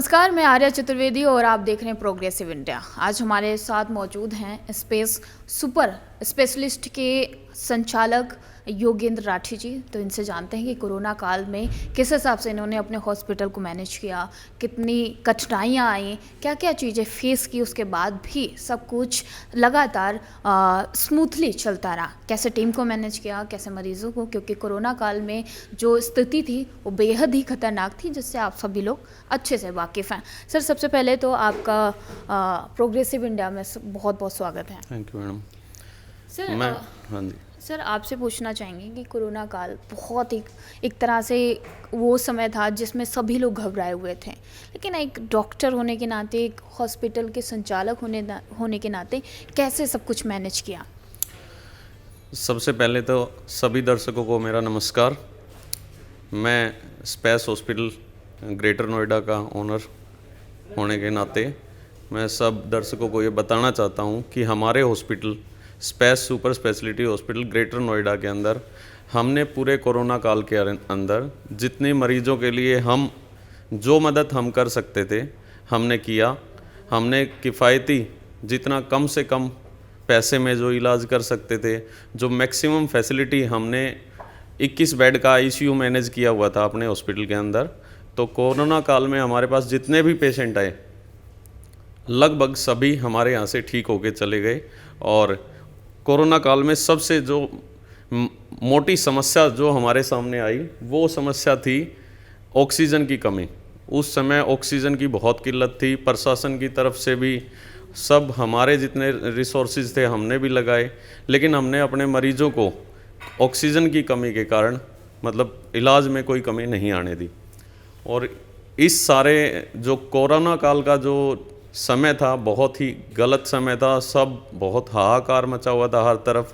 नमस्कार, मैं आर्या चतुर्वेदी और आप देख रहे हैं प्रोग्रेसिव इंडिया। आज हमारे साथ मौजूद हैं स्पेस सुपर स्पेशलिस्ट के संचालक योगेंद्र राठी जी। तो इनसे जानते हैं कि कोरोना काल में किस हिसाब से इन्होंने अपने हॉस्पिटल को मैनेज किया, कितनी कठिनाइयाँ आई, क्या क्या चीज़ें फेस की, उसके बाद भी सब कुछ लगातार स्मूथली चलता रहा। कैसे टीम को मैनेज किया, कैसे मरीजों को, क्योंकि कोरोना काल में जो स्थिति थी वो बेहद ही खतरनाक थी, जिससे आप सभी लोग अच्छे से वाकिफ़ हैं। सर, सबसे पहले तो आपका प्रोग्रेसिव इंडिया में बहुत बहुत स्वागत है। Thank you madam. सर हाँ जी सर, आपसे पूछना चाहेंगे कि कोरोना काल बहुत एक तरह से वो समय था जिसमें सभी लोग घबराए हुए थे, लेकिन एक डॉक्टर होने के नाते, एक हॉस्पिटल के संचालक होने के नाते कैसे सब कुछ मैनेज किया? सबसे पहले तो सभी दर्शकों को मेरा नमस्कार। मैं स्पेस हॉस्पिटल ग्रेटर नोएडा का ओनर होने के नाते मैं सब दर्शकों को ये बताना चाहता हूँ कि हमारे hospital space super speciality hospital greater Noida के अंदर हमने पूरे कोरोना काल के अंदर जितने मरीजों के लिए हम जो मदद हम कर सकते थे हमने किया। हमने किफ़ायती जितना कम से कम पैसे में जो इलाज कर सकते थे, जो मैक्सिमम फैसिलिटी, हमने 21 बेड का आईसीयू मैनेज किया हुआ था अपने हॉस्पिटल के अंदर। तो कोरोना काल में हमारे पास जितने भी पेशेंट आए लगभग सभी हमारे यहाँ से ठीक होके चले गए। और कोरोना काल में सबसे जो मोटी समस्या जो हमारे सामने आई वो समस्या थी ऑक्सीजन की कमी। उस समय ऑक्सीजन की बहुत किल्लत थी। प्रशासन की तरफ से भी सब हमारे जितने रिसोर्सेज थे हमने भी लगाए, लेकिन हमने अपने मरीजों को ऑक्सीजन की कमी के कारण मतलब इलाज में कोई कमी नहीं आने दी। और इस सारे जो कोरोना काल का जो समय था बहुत ही गलत समय था। सब बहुत हाहाकार मचा हुआ था हर तरफ,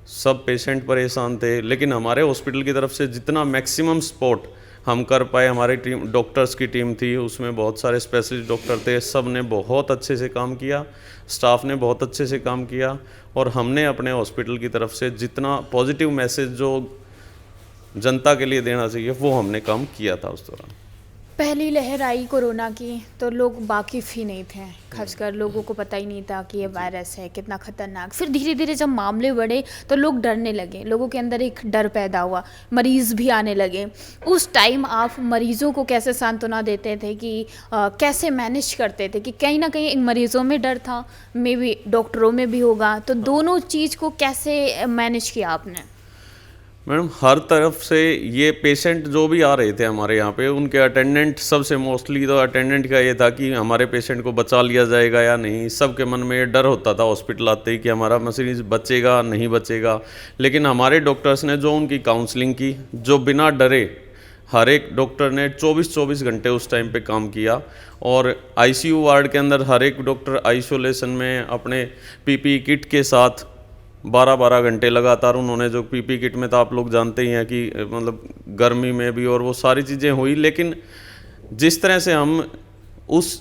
सब पेशेंट परेशान थे, लेकिन हमारे हॉस्पिटल की तरफ से जितना मैक्सिमम सपोर्ट हम कर पाए, हमारी टीम डॉक्टर्स की टीम थी, उसमें बहुत सारे स्पेशलिस्ट डॉक्टर थे, सब ने बहुत अच्छे से काम किया, स्टाफ ने बहुत अच्छे से काम किया। और हमने अपने हॉस्पिटल की तरफ से जितना पॉजिटिव मैसेज जो जनता के लिए देना चाहिए वो हमने काम किया था। उस दौरान पहली लहर आई कोरोना की तो लोग वाकिफ़ ही नहीं थे, खासकर लोगों को पता ही नहीं था कि ये वायरस है, कितना खतरनाक। फिर धीरे धीरे जब मामले बढ़े तो लोग डरने लगे, लोगों के अंदर एक डर पैदा हुआ, मरीज़ भी आने लगे। उस टाइम आप मरीज़ों को कैसे सांत्वना देते थे कि कैसे मैनेज करते थे कि कहीं ना कहीं मरीज़ों में डर था, मे बी डॉक्टरों में भी होगा, तो दोनों चीज़ को कैसे मैनेज किया आपने? मैडम, हर तरफ से ये पेशेंट जो भी आ रहे थे हमारे यहाँ पे, उनके अटेंडेंट, सबसे मोस्टली तो अटेंडेंट का ये था कि हमारे पेशेंट को बचा लिया जाएगा या नहीं। सबके मन में ये डर होता था हॉस्पिटल आते ही कि हमारा मरीज बचेगा नहीं बचेगा। लेकिन हमारे डॉक्टर्स ने जो उनकी काउंसलिंग की, जो बिना डरे हर एक डॉक्टर ने 24 घंटे उस टाइम पे काम किया। और आईसीयू वार्ड के अंदर हर एक डॉक्टर आइसोलेशन में अपने पीपीई किट के साथ 12 घंटे लगातार उन्होंने, जो पीपी किट में तो आप लोग जानते ही हैं कि मतलब गर्मी में भी और वो सारी चीज़ें हुई। लेकिन जिस तरह से हम उस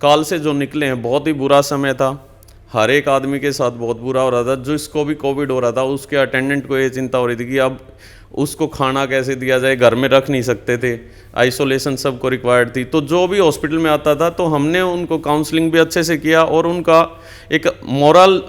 काल से जो निकले हैं, बहुत ही बुरा समय था, हर एक आदमी के साथ बहुत बुरा हो रहा था। जिसको भी कोविड हो रहा था उसके अटेंडेंट को ये चिंता हो रही थी कि अब उसको खाना कैसे दिया जाए, घर में रख नहीं सकते थे, आइसोलेशन सबको रिक्वायर्ड थी। तो जो भी हॉस्पिटल में आता था तो हमने उनको काउंसलिंग भी अच्छे से किया और उनका एक मोरल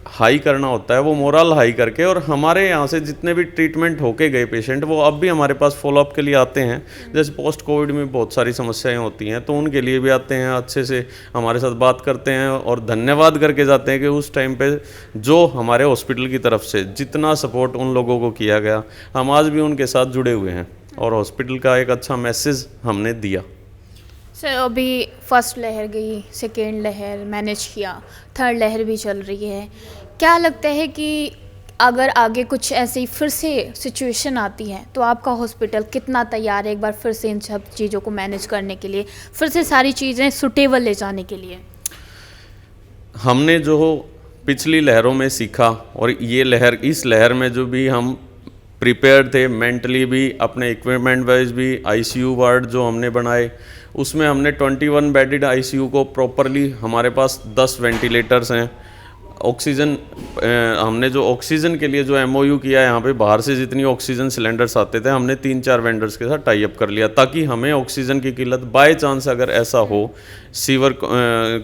हाई करना होता है, वो मोरल हाई करके। और हमारे यहाँ से जितने भी ट्रीटमेंट होके गए पेशेंट वो अब भी हमारे पास फॉलोअप के लिए आते हैं। जैसे पोस्ट कोविड में बहुत सारी समस्याएं होती हैं तो उनके लिए भी आते हैं, अच्छे से हमारे साथ बात करते हैं और धन्यवाद करके जाते हैं कि उस टाइम पे जो हमारे हॉस्पिटल की तरफ से जितना सपोर्ट उन लोगों को किया गया, हम आज भी उनके साथ जुड़े हुए हैं और हॉस्पिटल का एक अच्छा मैसेज हमने दिया। सर, अभी फर्स्ट लहर गई, सेकेंड लहर मैनेज किया, थर्ड लहर भी चल रही है। क्या लगता है कि अगर आगे कुछ ऐसी फिर से सिचुएशन आती है तो आपका हॉस्पिटल कितना तैयार है एक बार फिर से इन सब चीज़ों को मैनेज करने के लिए, फिर से सारी चीज़ें सुटेबल ले जाने के लिए? हमने जो पिछली लहरों में सीखा और ये लहर, इस लहर में जो भी हम प्रिपेयर थे मेंटली भी, अपने इक्विपमेंट वाइज भी, आईसीयू वार्ड जो हमने बनाए उसमें हमने 21 बेडेड आईसीयू को प्रॉपरली, हमारे पास 10 वेंटिलेटर्स हैं, ऑक्सीजन हमने जो ऑक्सीजन के लिए जो एमओयू किया है, यहाँ पे बाहर से जितनी ऑक्सीजन सिलेंडर्स आते थे हमने 3-4 वेंडर्स के साथ टाई अप कर लिया, ताकि हमें ऑक्सीजन की किल्लत बाय चांस अगर ऐसा हो, सीवर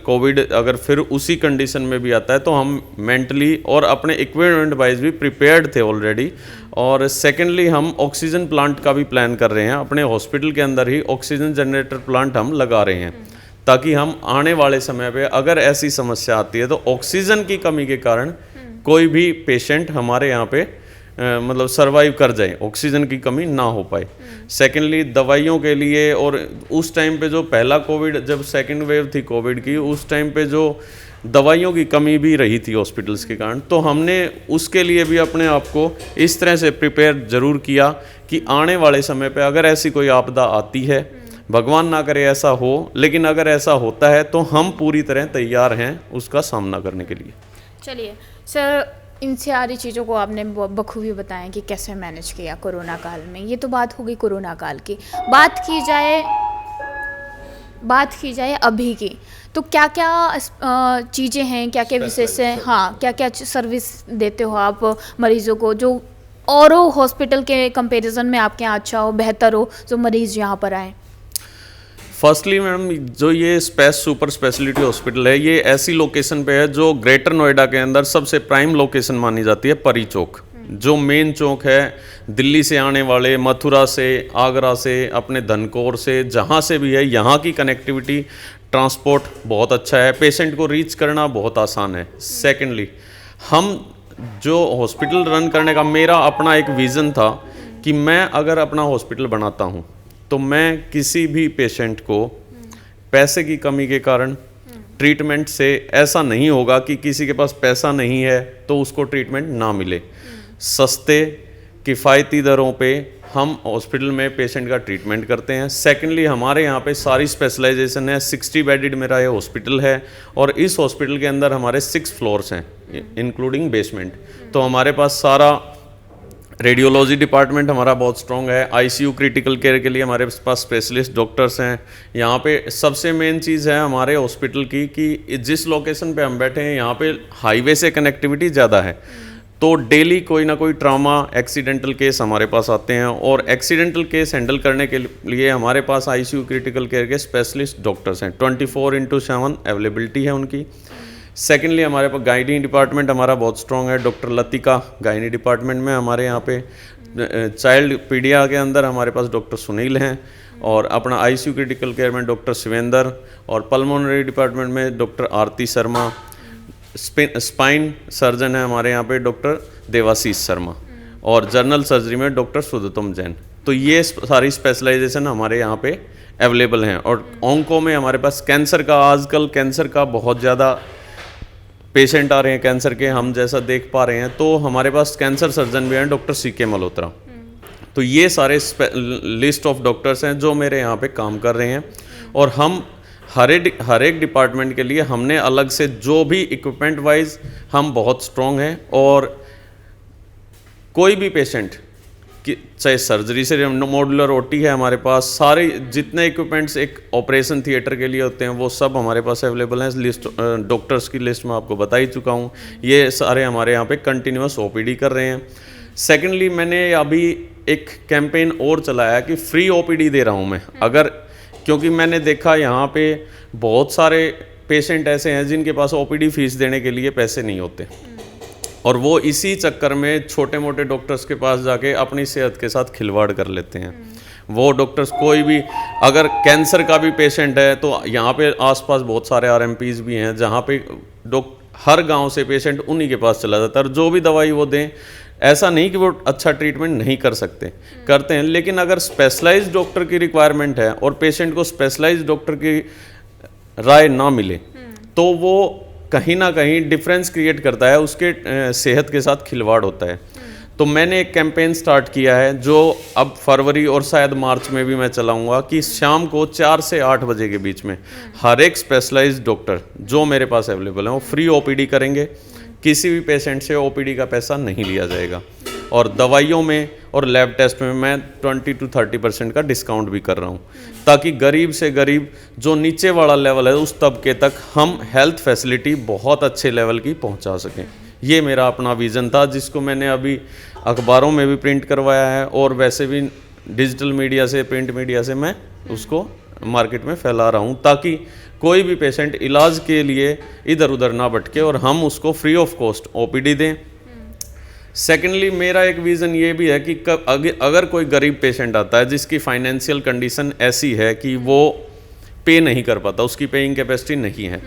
कोविड अगर फिर उसी कंडीशन में भी आता है तो हम मेंटली और अपने इक्विपमेंट वाइज भी प्रिपेयर्ड थे ऑलरेडी। और सेकेंडली हम ऑक्सीजन प्लांट का भी प्लान कर रहे हैं, अपने हॉस्पिटल के अंदर ही ऑक्सीजन जनरेटर प्लांट हम लगा रहे हैं, ताकि हम आने वाले समय पे अगर ऐसी समस्या आती है तो ऑक्सीजन की कमी के कारण कोई भी पेशेंट हमारे यहाँ पे मतलब सरवाइव कर जाए, ऑक्सीजन की कमी ना हो पाए। सेकेंडली दवाइयों के लिए, और उस टाइम पे जो पहला कोविड, जब सेकेंड वेव थी कोविड की, उस टाइम पे जो दवाइयों की कमी भी रही थी हॉस्पिटल्स के कारण, तो हमने उसके लिए भी अपने आप को इस तरह से प्रिपेयर ज़रूर किया कि आने वाले समय पे अगर ऐसी कोई आपदा आती है, भगवान ना करे ऐसा हो, लेकिन अगर ऐसा होता है तो हम पूरी तरह तैयार हैं उसका सामना करने के लिए। चलिए सर, इन सारी चीज़ों को आपने बखूबी बताया कि कैसे मैनेज किया कोरोना काल में। ये तो बात हो गई कोरोना काल की। बात की जाए अभी की, तो क्या क्या चीज़ें हैं, क्या क्या विशेष है, हाँ, क्या क्या सर्विस देते हो आप मरीजों को जो औरों हॉस्पिटल के कंपैरिजन में आपके यहाँ अच्छा हो, बेहतर हो, जो मरीज़ यहाँ पर आए? फर्स्टली मैडम, जो ये स्पेस सुपर स्पेशलिटी हॉस्पिटल है, ये ऐसी लोकेशन पे है जो ग्रेटर नोएडा के अंदर सबसे प्राइम लोकेशन मानी जाती है। परी चौक जो मेन चौक है, दिल्ली से आने वाले, मथुरा से, आगरा से, अपने धनकौर से, जहाँ से भी है, यहाँ की कनेक्टिविटी, ट्रांसपोर्ट बहुत अच्छा है, पेशेंट को रीच करना बहुत आसान है। सेकेंडली, हम जो हॉस्पिटल रन करने का मेरा अपना एक विज़न था कि मैं अगर अपना हॉस्पिटल बनाता हूँ तो मैं किसी भी पेशेंट को पैसे की कमी के कारण ट्रीटमेंट से ऐसा नहीं होगा कि किसी के पास पैसा नहीं है तो उसको ट्रीटमेंट ना मिले। सस्ते किफ़ायती दरों पे हम हॉस्पिटल में पेशेंट का ट्रीटमेंट करते हैं। सेकेंडली, हमारे यहाँ पे सारी स्पेशलाइजेशन है। 60 बेडेड मेरा ये हॉस्पिटल है और इस हॉस्पिटल के अंदर हमारे 6 फ्लोर्स हैं इंक्लूडिंग बेसमेंट। तो हमारे पास सारा रेडियोलॉजी डिपार्टमेंट हमारा बहुत स्ट्रॉन्ग है। आईसीयू क्रिटिकल केयर के लिए हमारे पास स्पेशलिस्ट डॉक्टर्स हैं। यहाँ पे सबसे मेन चीज़ है हमारे हॉस्पिटल की कि जिस लोकेशन पे हम बैठे हैं यहाँ पे हाईवे से कनेक्टिविटी ज़्यादा है, तो डेली कोई ना कोई ट्रॉमा एक्सीडेंटल केस हमारे पास आते हैं और एक्सीडेंटल केस हैंडल करने के लिए हमारे पास आईसीयू क्रिटिकल केयर के स्पेशलिस्ट डॉक्टर्स हैं। 24/7 अवेलेबिलिटी है उनकी। सेकेंडली, हमारे पास गायनी डिपार्टमेंट हमारा बहुत स्ट्रॉन्ग है। डॉक्टर लतिका गायनी डिपार्टमेंट में हमारे यहाँ पे। चाइल्ड पीडिया के अंदर हमारे पास डॉक्टर सुनील हैं और अपना आईसीयू क्रिटिकल केयर में डॉक्टर शिवेंद्र, और पल्मोनरी डिपार्टमेंट में डॉक्टर आरती शर्मा। स्पाइन सर्जन है हमारे यहाँ पे डॉक्टर देवाशीष शर्मा, और जनरल सर्जरी में डॉक्टर सुदतम जैन। तो ये सारी स्पेशलाइजेशन हमारे यहाँ पे अवेलेबल हैं। और ऑन्को में हमारे पास कैंसर का, आजकल कैंसर का बहुत ज़्यादा पेशेंट आ रहे हैं कैंसर के, हम जैसा देख पा रहे हैं, तो हमारे पास कैंसर सर्जन भी हैं डॉक्टर सीके मल्होत्रा। तो ये सारे लिस्ट ऑफ डॉक्टर्स हैं जो मेरे यहाँ पे काम कर रहे हैं। और हम हर एक डिपार्टमेंट के लिए हमने अलग से जो भी इक्विपमेंट वाइज हम बहुत स्ट्रॉन्ग हैं। और कोई भी पेशेंट कि चाहे सर्जरी से, मॉड्यूलर ओटी है हमारे पास, सारे जितने इक्विपमेंट्स एक ऑपरेशन थिएटर के लिए होते हैं वो सब हमारे पास अवेलेबल हैं। लिस्ट डॉक्टर्स की लिस्ट में आपको बता ही चुका हूँ। ये सारे हमारे यहाँ पे कंटिन्यूस ओपीडी कर रहे हैं। सेकेंडली, मैंने अभी एक कैंपेन और चलाया कि फ्री ओपीडी दे रहा हूँ मैं, अगर, क्योंकि मैंने देखा यहाँ पे बहुत सारे पेशेंट ऐसे हैं जिनके पास ओपीडी फीस देने के लिए पैसे नहीं होते, और वो इसी चक्कर में छोटे मोटे डॉक्टर्स के पास जाके अपनी सेहत के साथ खिलवाड़ कर लेते हैं। वो डॉक्टर्स, कोई भी अगर कैंसर का भी पेशेंट है तो यहाँ पे आसपास बहुत सारे आरएमपीज भी हैं जहाँ पे हर गांव से पेशेंट उन्हीं के पास चला जाता है। और जो भी दवाई वो दें, ऐसा नहीं कि वो अच्छा ट्रीटमेंट नहीं कर सकते, करते हैं, लेकिन अगर स्पेशलाइज्ड डॉक्टर की रिक्वायरमेंट है और पेशेंट को स्पेशलाइज्ड डॉक्टर की राय ना मिले तो वो कहीं ना कहीं डिफरेंस क्रिएट करता है, उसके सेहत के साथ खिलवाड़ होता है। तो मैंने एक कैंपेन स्टार्ट किया है जो अब फरवरी और शायद मार्च में भी मैं चलाऊंगा कि शाम को 4 से 8 बजे के बीच में हर एक स्पेशलाइज्ड डॉक्टर जो मेरे पास अवेलेबल है वो फ्री ओपीडी करेंगे। किसी भी पेशेंट से ओपीडी का पैसा नहीं लिया जाएगा। और दवाइयों में और लैब टेस्ट में मैं 20 to 30% का डिस्काउंट भी कर रहा हूँ, ताकि गरीब से गरीब जो नीचे वाला लेवल है उस तबके तक हम हेल्थ फैसिलिटी बहुत अच्छे लेवल की पहुँचा सकें। ये मेरा अपना विज़न था, जिसको मैंने अभी अखबारों में भी प्रिंट करवाया है और वैसे भी डिजिटल मीडिया से, प्रिंट मीडिया से मैं उसको मार्केट में फैला रहा हूँ, ताकि कोई भी पेशेंट इलाज के लिए इधर उधर ना भटके और हम उसको फ्री ऑफ कॉस्ट ओपीडी दें। सेकेंडली मेरा एक विज़न ये भी है कि अगर कोई गरीब पेशेंट आता है जिसकी फाइनेंशियल कंडीशन ऐसी है कि वो पे नहीं कर पाता, उसकी पेइंग कैपेसिटी नहीं है,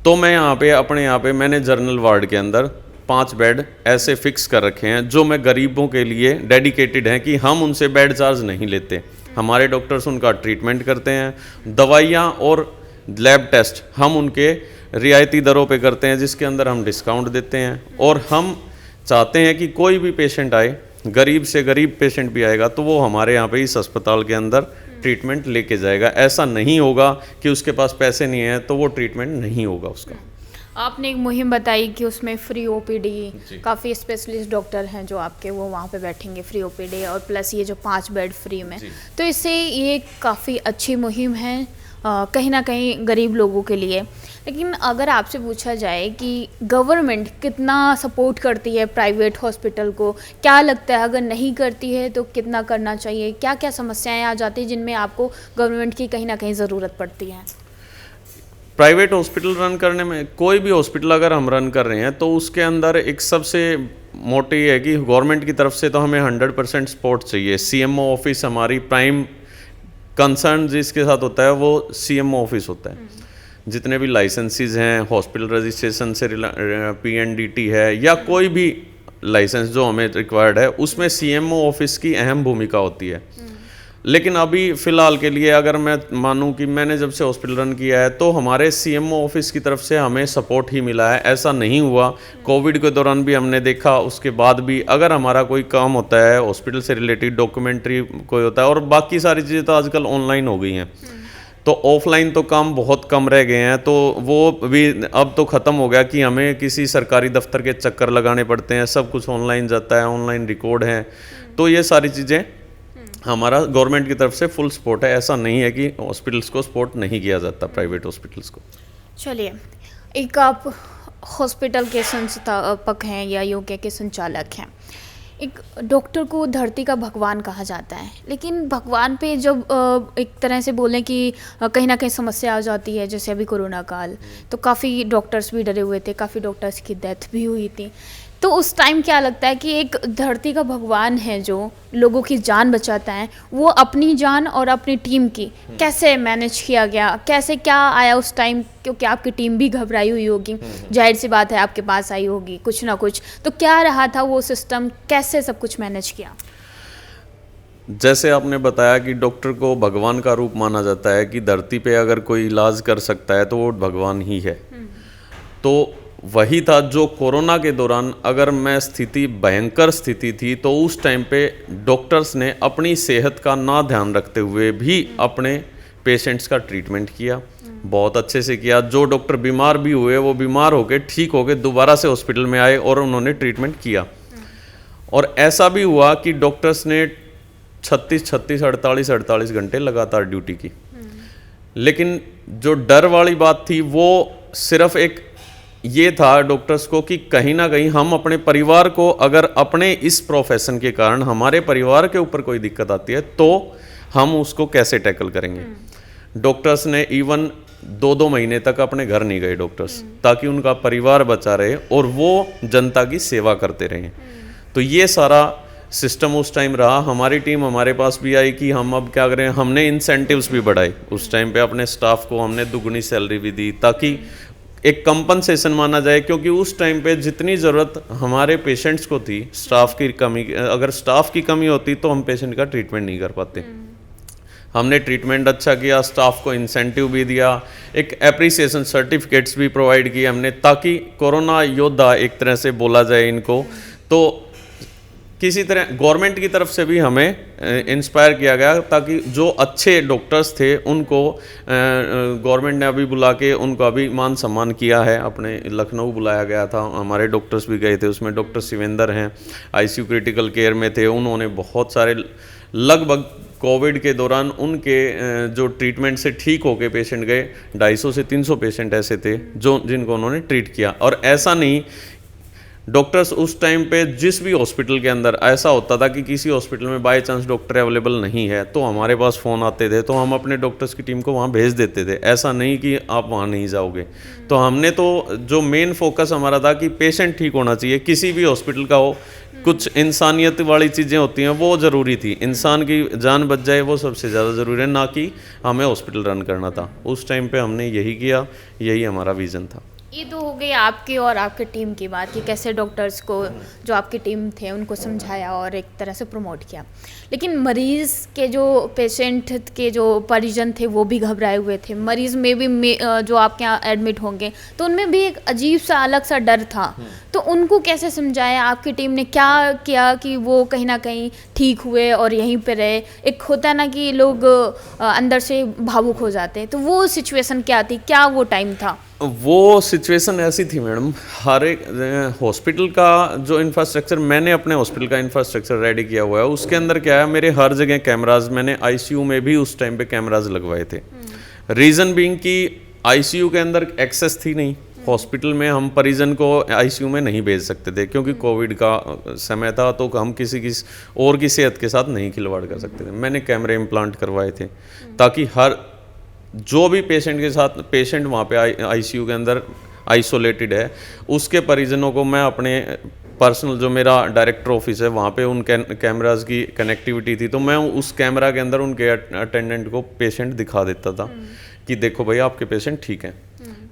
तो मैं अपने यहाँ पे मैंने जनरल वार्ड के अंदर 5 बेड ऐसे फिक्स कर रखे हैं जो मैं गरीबों के लिए डेडिकेटेड हैं, कि हम उनसे बेड चार्ज नहीं लेते। हमारे डॉक्टर्स उनका ट्रीटमेंट करते हैं, दवाइयाँ और लैब टेस्ट हम उनके रियायती दरों पे करते हैं, जिसके अंदर हम डिस्काउंट देते हैं। और हम चाहते हैं कि कोई भी पेशेंट आए, गरीब से गरीब पेशेंट भी आएगा तो वो हमारे यहाँ पे इस अस्पताल के अंदर ट्रीटमेंट लेके जाएगा। ऐसा नहीं होगा कि उसके पास पैसे नहीं है तो वो ट्रीटमेंट नहीं होगा उसका। आपने एक मुहिम बताई कि उसमें फ्री ओपीडी, काफ़ी स्पेशलिस्ट डॉक्टर हैं जो आपके वो वहाँ पे बैठेंगे फ्री ओपीडी, और प्लस ये जो 5 बेड फ्री में, तो इससे ये काफ़ी अच्छी मुहिम है कहीं ना कहीं गरीब लोगों के लिए। लेकिन अगर आपसे पूछा जाए कि गवर्नमेंट कितना सपोर्ट करती है प्राइवेट हॉस्पिटल को, क्या लगता है अगर नहीं करती है तो कितना करना चाहिए? क्या क्या समस्याएं आ जाती हैं जिनमें आपको गवर्नमेंट की कहीं ना कहीं ज़रूरत पड़ती है? प्राइवेट हॉस्पिटल रन करने में, कोई भी हॉस्पिटल अगर हम रन कर रहे हैं तो उसके अंदर एक सबसे मोटी है कि गवर्नमेंट की तरफ से तो हमें 100% सपोर्ट चाहिए। सीएमओ ऑफिस हमारी प्राइम कंसर्न जिसके साथ होता है वो सीएमओ ऑफिस होता है। जितने भी लाइसेंसेस हैं, हॉस्पिटल रजिस्ट्रेशन से पीएनडीटी है या कोई भी लाइसेंस जो हमें रिक्वायर्ड है, उसमें सीएमओ ऑफिस की अहम भूमिका होती है। लेकिन अभी फ़िलहाल के लिए अगर मैं मानूं कि मैंने जब से हॉस्पिटल रन किया है तो हमारे सीएमओ ऑफिस की तरफ से हमें सपोर्ट ही मिला है। ऐसा नहीं हुआ, कोविड के दौरान भी हमने देखा, उसके बाद भी अगर हमारा कोई काम होता है हॉस्पिटल से रिलेटेड, डॉक्यूमेंट्री कोई होता है और बाकी सारी चीज़ें तो आजकल ऑनलाइन हो गई हैं, तो ऑफलाइन तो काम बहुत कम रह गए हैं, तो वो भी अब तो ख़त्म हो गया कि हमें किसी सरकारी दफ्तर के चक्कर लगाने पड़ते हैं। सब कुछ ऑनलाइन जाता है, ऑनलाइन रिकॉर्ड है, तो ये सारी चीज़ें हमारा गवर्नमेंट की तरफ से फुल सपोर्ट है। ऐसा नहीं है कि हॉस्पिटल्स को सपोर्ट नहीं किया जाता, प्राइवेट हॉस्पिटल्स को। चलिए, एक आप हॉस्पिटल के संस्थापक हैं या योग्य के संचालक हैं। एक डॉक्टर को धरती का भगवान कहा जाता है, लेकिन भगवान पे जब एक तरह से बोलें कि कहीं ना कहीं समस्या आ जाती है, जैसे अभी कोरोना काल, तो काफ़ी डॉक्टर्स भी डरे हुए थे, काफ़ी डॉक्टर्स की डेथ भी हुई थी। तो उस टाइम क्या लगता है कि एक धरती का भगवान है जो लोगों की जान बचाता है, वो अपनी जान और अपनी टीम की कैसे मैनेज किया गया, कैसे क्या आया उस टाइम? क्योंकि आपकी टीम भी घबराई हुई होगी, जाहिर सी बात है आपके पास आई होगी कुछ ना कुछ, तो क्या रहा था वो सिस्टम, कैसे सब कुछ मैनेज किया? जैसे आपने बताया कि डॉक्टर को भगवान का रूप माना जाता है, कि धरती पे अगर कोई इलाज कर सकता है तो वो भगवान ही है। तो वही था जो कोरोना के दौरान, अगर मैं स्थिति भयंकर स्थिति थी तो उस टाइम पे डॉक्टर्स ने अपनी सेहत का ना ध्यान रखते हुए भी अपने पेशेंट्स का ट्रीटमेंट किया, बहुत अच्छे से किया। जो डॉक्टर बीमार भी हुए वो बीमार होके ठीक होके दोबारा से हॉस्पिटल में आए और उन्होंने ट्रीटमेंट किया। और ऐसा भी हुआ कि डॉक्टर्स ने 48 घंटे लगातार ड्यूटी की। लेकिन जो डर वाली बात थी वो सिर्फ एक ये था डॉक्टर्स को कि कहीं ना कहीं हम अपने परिवार को, अगर अपने इस प्रोफेशन के कारण हमारे परिवार के ऊपर कोई दिक्कत आती है तो हम उसको कैसे टैकल करेंगे। डॉक्टर्स ने इवन 2-2 महीने तक अपने घर नहीं गए डॉक्टर्स, ताकि उनका परिवार बचा रहे और वो जनता की सेवा करते रहे। तो ये सारा सिस्टम उस टाइम रहा। हमारी टीम हमारे पास भी आई कि हम अब क्या करें, हमने इंसेंटिव्स भी बढ़ाए उस टाइम पे, अपने स्टाफ को हमने दुगनी सैलरी भी दी ताकि एक कंपनसेशन माना जाए, क्योंकि उस टाइम पे जितनी ज़रूरत हमारे पेशेंट्स को थी स्टाफ की कमी, अगर स्टाफ की कमी होती तो हम पेशेंट का ट्रीटमेंट नहीं कर पाते। हमने ट्रीटमेंट अच्छा किया, स्टाफ को इंसेंटिव भी दिया, एक एप्रिसिएशन सर्टिफिकेट्स भी प्रोवाइड किए हमने, ताकि कोरोना योद्धा एक तरह से बोला जाए इनको। तो किसी तरह गवर्नमेंट की तरफ से भी हमें इंस्पायर किया गया, ताकि जो अच्छे डॉक्टर्स थे उनको गवर्नमेंट ने अभी बुला के उनको अभी मान सम्मान किया है। अपने लखनऊ बुलाया गया था, हमारे डॉक्टर्स भी गए थे, उसमें डॉक्टर शिवेंद्र हैं, आईसीयू क्रिटिकल केयर में थे। उन्होंने बहुत सारे, लगभग कोविड के दौरान उनके जो ट्रीटमेंट से ठीक होके पेशेंट गए, 250 से 300 पेशेंट ऐसे थे जिनको उन्होंने ट्रीट किया। और ऐसा नहीं, डॉक्टर्स उस टाइम पे जिस भी हॉस्पिटल के अंदर ऐसा होता था कि किसी हॉस्पिटल में बाय चांस डॉक्टर अवेलेबल नहीं है तो हमारे पास फ़ोन आते थे, तो हम अपने डॉक्टर्स की टीम को वहाँ भेज देते थे। ऐसा नहीं कि आप वहाँ नहीं जाओगे। तो हमने तो जो मेन फोकस हमारा था कि पेशेंट ठीक होना चाहिए, किसी भी हॉस्पिटल का हो। कुछ इंसानियत वाली चीज़ें होती हैं वो ज़रूरी थी, इंसान की जान बच जाए वो सबसे ज़्यादा ज़रूरी है, ना कि हमें हॉस्पिटल रन करना था। उस टाइम पे हमने यही किया, यही हमारा विज़न था। ये तो हो गई आपकी और आपके टीम की बात कि कैसे डॉक्टर्स को, जो आपकी टीम थे उनको समझाया और एक तरह से प्रमोट किया। लेकिन मरीज़ के जो पेशेंट के जो परिजन थे वो भी घबराए हुए थे। मरीज़ में भी जो आपके यहाँ एडमिट होंगे तो उनमें भी एक अजीब सा अलग सा डर था। तो उनको कैसे समझाया, आपकी टीम ने क्या किया कि वो कहीं ना कहीं ठीक हुए और यहीं पे रहे? एक होता है ना कि लोग अंदर से भावुक हो जाते हैं, तो वो सिचुएशन क्या थी, क्या वो टाइम था? वो सिचुएशन ऐसी थी मैडम, हर एक हॉस्पिटल का जो इंफ्रास्ट्रक्चर, मैंने अपने हॉस्पिटल का इंफ्रास्ट्रक्चर रेडी किया हुआ है, उसके अंदर क्या है, मेरे हर जगह कैमराज, मैंने आईसीयू में भी उस टाइम पे कैमराज लगवाए थे। रीज़न बीइंग कि आईसीयू के अंदर एक्सेस थी नहीं, हॉस्पिटल में हम परिजन को आईसीयू में नहीं भेज सकते थे क्योंकि कोविड का समय था, तो हम किसी और की सेहत के साथ नहीं खिलवाड़ कर सकते थे। मैंने कैमरे इम्प्लांट करवाए थे ताकि हर जो भी पेशेंट के साथ, पेशेंट वहाँ पे आईसीयू के अंदर आइसोलेटेड है, उसके परिजनों को मैं अपने पर्सनल, जो मेरा डायरेक्टर ऑफिस है वहाँ पे उन कैमराज की कनेक्टिविटी थी, तो मैं उस कैमरा के अंदर उनके अटेंडेंट को पेशेंट दिखा देता था कि देखो भाई आपके पेशेंट ठीक हैं।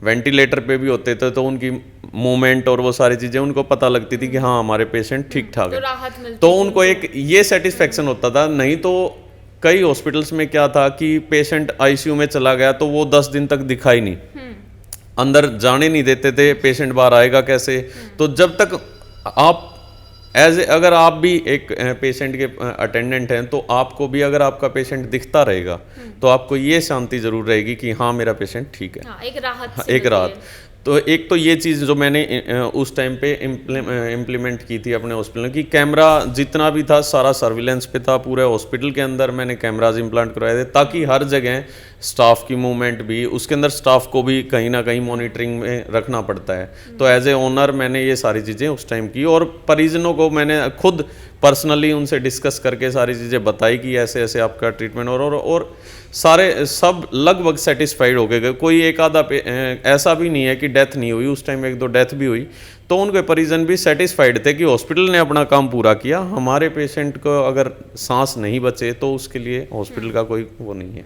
वेंटिलेटर पे भी होते थे तो उनकी मूवमेंट और वो सारी चीज़ें उनको पता लगती थी कि हाँ हमारे पेशेंट ठीक ठाक है, राहत मिलती तो उनको एक ये सेटिस्फेक्शन होता था। नहीं तो कई हॉस्पिटल्स में क्या था कि पेशेंट आईसीयू में चला गया तो वो 10 दिन तक दिखाई नहीं, अंदर जाने नहीं देते थे, पेशेंट बाहर आएगा कैसे? तो जब तक आप अगर आप भी एक पेशेंट के अटेंडेंट हैं तो आपको भी अगर आपका पेशेंट दिखता रहेगा तो आपको ये शांति जरूर रहेगी कि हाँ मेरा पेशेंट ठीक है। हाँ, एक राहत सी एक मिलती राहत। है। तो एक तो ये चीज़ जो मैंने उस टाइम पे इम्प्लीमेंट की थी अपने हॉस्पिटल में, कि कैमरा जितना भी था सारा सर्विलेंस पे था। पूरे हॉस्पिटल के अंदर मैंने कैमराज इम्प्लांट करवाए थे ताकि हर जगह स्टाफ की मूवमेंट भी, उसके अंदर स्टाफ को भी कहीं ना कहीं मॉनिटरिंग में रखना पड़ता है। तो एज ए ओनर मैंने ये सारी चीज़ें उस टाइम की, और परिजनों को मैंने खुद पर्सनली उनसे डिस्कस करके सारी चीज़ें बताई कि ऐसे ऐसे आपका ट्रीटमेंट, और सारे सब लगभग सेटिस्फाइड हो गए। कोई एक आधा ऐसा भी नहीं है कि डेथ नहीं हुई, उस टाइम 1-2 डेथ भी हुई, तो उनके परिजन भी सेटिस्फाइड थे कि हॉस्पिटल ने अपना काम पूरा किया। हमारे पेशेंट को अगर सांस नहीं बचे तो उसके लिए हॉस्पिटल का कोई वो नहीं है।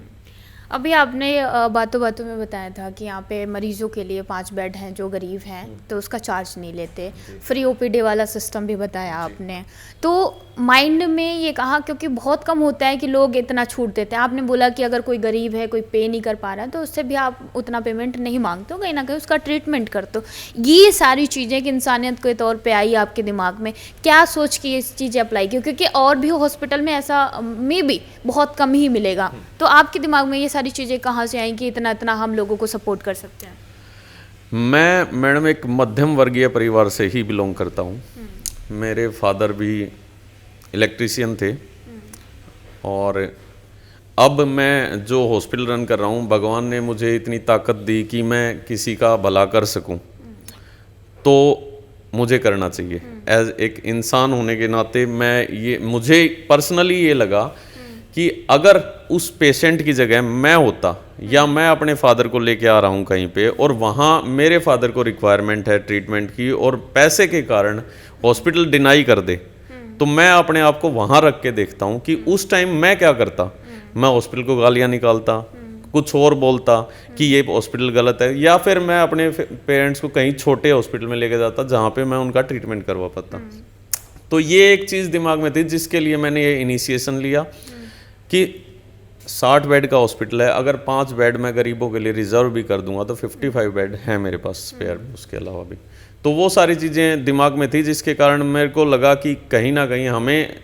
अभी आपने बातों बातों में बताया था कि यहाँ पे मरीजों के लिए 5 बेड हैं जो गरीब हैं तो उसका चार्ज नहीं लेते, फ्री ओपीडी वाला सिस्टम भी बताया आपने। तो माइंड में ये कहा, क्योंकि बहुत कम होता है कि लोग इतना छूट देते हैं। आपने बोला कि अगर कोई गरीब है, कोई पे नहीं कर पा रहा है, तो उससे भी आप उतना पेमेंट नहीं मांगते हो, कहीं ना कहीं उसका ट्रीटमेंट करते हो। ये सारी चीज़ें कि इंसानियत के तौर पे आई आपके दिमाग में, क्या सोच के ये चीज़ें अप्लाई की? क्योंकि और भी हॉस्पिटल में ऐसा मे बी बहुत कम ही मिलेगा, तो आपके दिमाग में ये सारी चीज़ें कहाँ से आई कि इतना इतना हम लोगों को सपोर्ट कर सकते हैं? मैं मैडम एक मध्यम वर्गीय परिवार से ही बिलोंग करता हूँ। मेरे फादर भी इलेक्ट्रीशियन थे, और अब मैं जो हॉस्पिटल रन कर रहा हूँ, भगवान ने मुझे इतनी ताकत दी कि मैं किसी का भला कर सकूँ, तो मुझे करना चाहिए। एज एक इंसान होने के नाते मुझे पर्सनली ये लगा कि अगर उस पेशेंट की जगह मैं होता, या मैं अपने फादर को लेके आ रहा हूँ कहीं पे, और वहाँ मेरे फादर को रिक्वायरमेंट है ट्रीटमेंट की, और पैसे के कारण हॉस्पिटल डिनाई कर दे, तो मैं अपने आप को वहाँ रख के देखता हूँ कि उस टाइम मैं क्या करता। मैं हॉस्पिटल को गालियाँ निकालता, कुछ और बोलता कि ये हॉस्पिटल गलत है, या फिर मैं अपने पेरेंट्स को कहीं छोटे हॉस्पिटल में लेके जाता जहाँ पे मैं उनका ट्रीटमेंट करवा पाता। तो ये एक चीज़ दिमाग में थी जिसके लिए मैंने ये इनिशिएशन लिया कि 60 बेड का हॉस्पिटल है, अगर 5 बेड मैं गरीबों के लिए रिजर्व भी कर दूंगा तो 55 बेड है मेरे पास स्पेयर, उसके अलावा भी। तो वो सारी चीज़ें दिमाग में थी, जिसके कारण मेरे को लगा कि कहीं ना कहीं हमें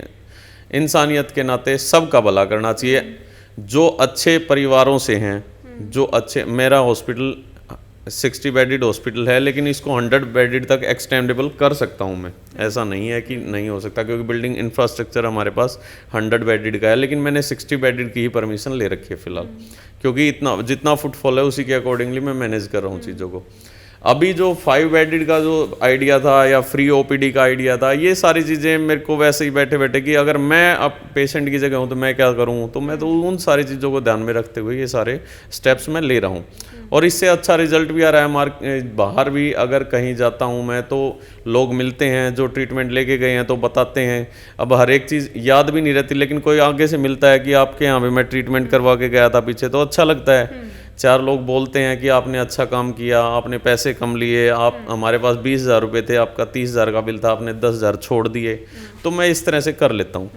इंसानियत के नाते सबका भला करना चाहिए। जो अच्छे परिवारों से हैं, जो अच्छे, मेरा हॉस्पिटल 60 बेडेड हॉस्पिटल है, लेकिन इसको 100 बेडेड तक एक्सटेंडेबल कर सकता हूँ मैं, ऐसा नहीं है कि नहीं हो सकता, क्योंकि बिल्डिंग इंफ्रास्ट्रक्चर हमारे पास 100 बेडेड का है, लेकिन मैंने 60 बेडेड की ही परमिशन ले रखी है फिलहाल, क्योंकि इतना जितना फुटफॉल है उसी के अकॉर्डिंगली मैं मैनेज कर रहा हूँ चीज़ों को। अभी जो 5 बेडेड का जो आइडिया था या फ्री ओपीडी का आइडिया था, ये सारी चीज़ें मेरे को वैसे ही बैठे बैठे कि अगर मैं अब पेशेंट की जगह हूँ तो मैं क्या करूँ, तो मैं तो उन सारी चीज़ों को ध्यान में रखते हुए ये सारे स्टेप्स मैं ले रहा हूँ, और इससे अच्छा रिजल्ट भी आ रहा है। बाहर भी अगर कहीं जाता हूँ मैं, तो लोग मिलते हैं जो ट्रीटमेंट लेके गए हैं तो बताते हैं। अब हर एक चीज़ याद भी नहीं रहती, लेकिन कोई आगे से मिलता है कि आपके यहाँ भी मैं ट्रीटमेंट करवा के गया था पीछे, तो अच्छा लगता है। 4 लोग बोलते हैं कि आपने अच्छा काम किया, आपने पैसे कम लिए, आप हमारे पास 20,000 रुपये थे, आपका 30,000 का बिल था, आपने 10,000 छोड़ दिए, तो मैं इस तरह से कर लेता हूँ।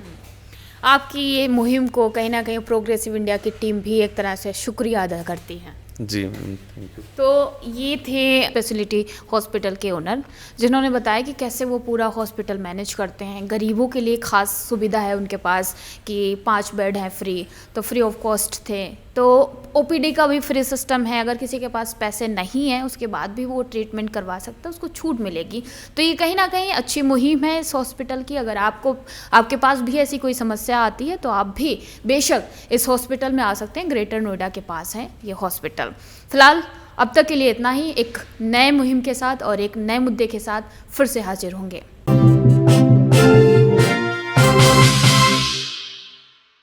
आपकी ये मुहिम को कहीं ना कहीं प्रोग्रेसिव इंडिया की टीम भी एक तरह से शुक्रिया अदा करती है। जी मैम, थैंक यू। तो ये थे फैसिलिटी हॉस्पिटल के ओनर, जिन्होंने बताया कि कैसे वो पूरा हॉस्पिटल मैनेज करते हैं। गरीबों के लिए ख़ास सुविधा है उनके पास कि 5 बेड हैं फ्री, तो फ्री ऑफ कॉस्ट थे। तो ओपीडी का भी फ्री सिस्टम है, अगर किसी के पास पैसे नहीं हैं उसके बाद भी वो ट्रीटमेंट करवा सकता है, उसको छूट मिलेगी। तो ये कहीं ना कहीं अच्छी मुहिम है इस हॉस्पिटल की। अगर आपके पास भी ऐसी कोई समस्या आती है तो आप भी बेशक इस हॉस्पिटल में आ सकते हैं। ग्रेटर नोएडा के पास है ये हॉस्पिटल। फिलहाल अब तक के लिए इतना ही। एक नए मुहिम के साथ और एक नए मुद्दे के साथ फिर से हाजिर होंगे।